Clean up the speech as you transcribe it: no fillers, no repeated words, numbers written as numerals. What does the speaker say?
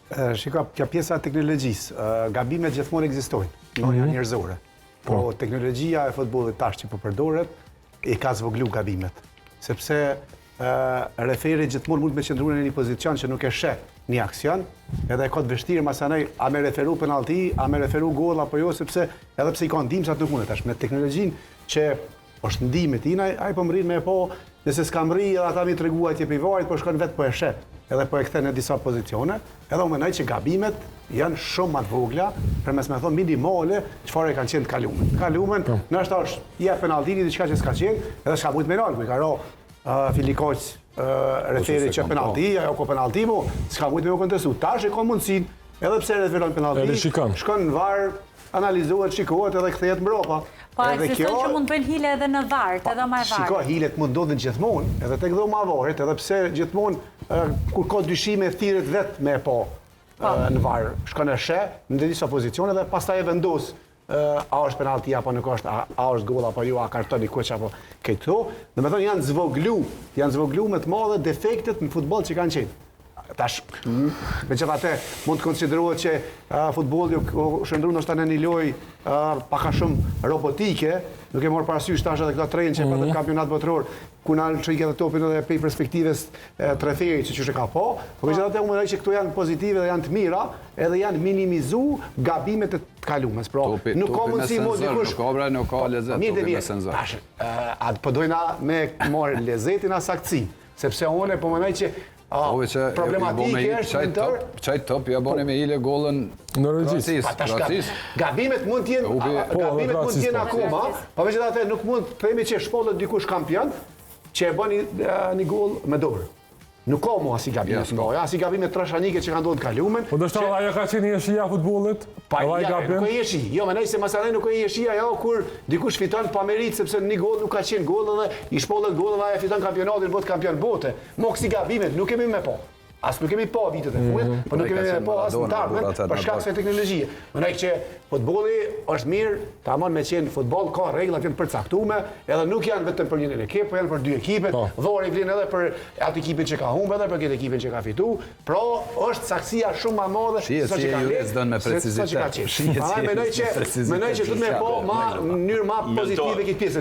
Shiko, kjo pjesa e teknologjisë, gabimet gjithmonë ekzistojnë, në janë njerëzore. Po teknologjia e futbollit tash që po përdoret i ka zvoglu gabimet, sepse referi gjithmonë mund me qëndruar në një pozicion që nuk e sheh një aksion, edhe ka të vështirë masanaj a me referu penalti, a me referu gol apo jo, sepse edhe pse i ka ndihmë sa nuk mundet tash me teknologjinë që është ndihmë tina, ai po mrin me po, nëse s'ka mri edhe ata mi tregua atje privarit, po shkon vetë po e sheh, edhe po e kthen në disa pozicione, edhe unë mendoj që gabimet janë shumë më të vogla, përmes me thonë minimale, çfarë kanë qenë të kalumen. Kalumen, nështë është jep penalltini diçka që s'ka qenë, edhe s'ka mujt me lal, ku i ka ro Filikoq referi që penalti, ajo ko penalti mu, s'ka mujt me u kontestu. Tash e ka mundësin, edhe pse referon penalti, shkon në var, analizohet, shikohet edhe kthehet mbrapa. Po, ekziston që mund bëjnë hile edhe në var, edhe ma e var. Shiko, hilet mund ndodhin gjithmonë, edhe tek dhoma e varit, edhe pse gjithmonë kur ka dyshime thirret vetë me po në var. Shkon e sheh në disa pozicione dhe pastaj e vendos a është penalti apo nuk është, a është gol apo jo, a karton i kuç apo këto. Domethënë janë zvoglu me të madhe defektet në futboll që kanë qenë. Tash, megjithatë mund të konsiderohet që futbolli u shndrua ndoshta në një lojë pak a shumë robotike, nuk e marr parasysh tash edhe këta trenj që për kampionat botror ku na çojë edhe topin edhe prej perspektivës trofeji që e ka po megjithatë unë mendoj që këto janë pozitive dhe janë të mira, edhe janë minimizu gabimet e të kalumes. Pra, nuk ka mundësi mo dikush. Nuk ka lezet topi me senzor. Tash, atë po dojna me marr lezetin a saktësinë, sepse unë po mendoj që problematikë është në tërë. Qaj top, ja boni me hile gollën në Racis. Gabimet mund t'jenë akoma, pa megjithatë nuk mund të themi që shpollet dikush kampion që e bën një goll me dorë. Nuk ka mu asi gabimet, asi gabimet trashanike që ka ndodhur të kalumen. Po do shta ajo ka qenë jeshia futbollit? Pa, nuk e jeshi. Jo, mendoj se masanaj nuk e jeshia jo kur dikush fiton pa merit sepse një gol nuk ka qenë gol dhe i shpollet gol dhe ajo fiton kampionatin, bëhet kampion bote. Mo kësi gabimet nuk kemi me po. As nuk kemi po vitet e fundit, po nuk kemi me po as në tarmen për shkak se teknologjia. Mendoj që futbolli është mirë, tamam me qenë futboll ka rregulla të përcaktuara, edhe nuk janë vetëm për një ekip, po janë për dy ekipet. Dhori vlen edhe për atë ekipin që ka humbur edhe për këtë ekipin që ka fituar. Pra, është saksia shumë më e madhe se sa që ka qenë me precizitet. Mendoj që do të më po në mënyrë më pozitive këtë pjesë.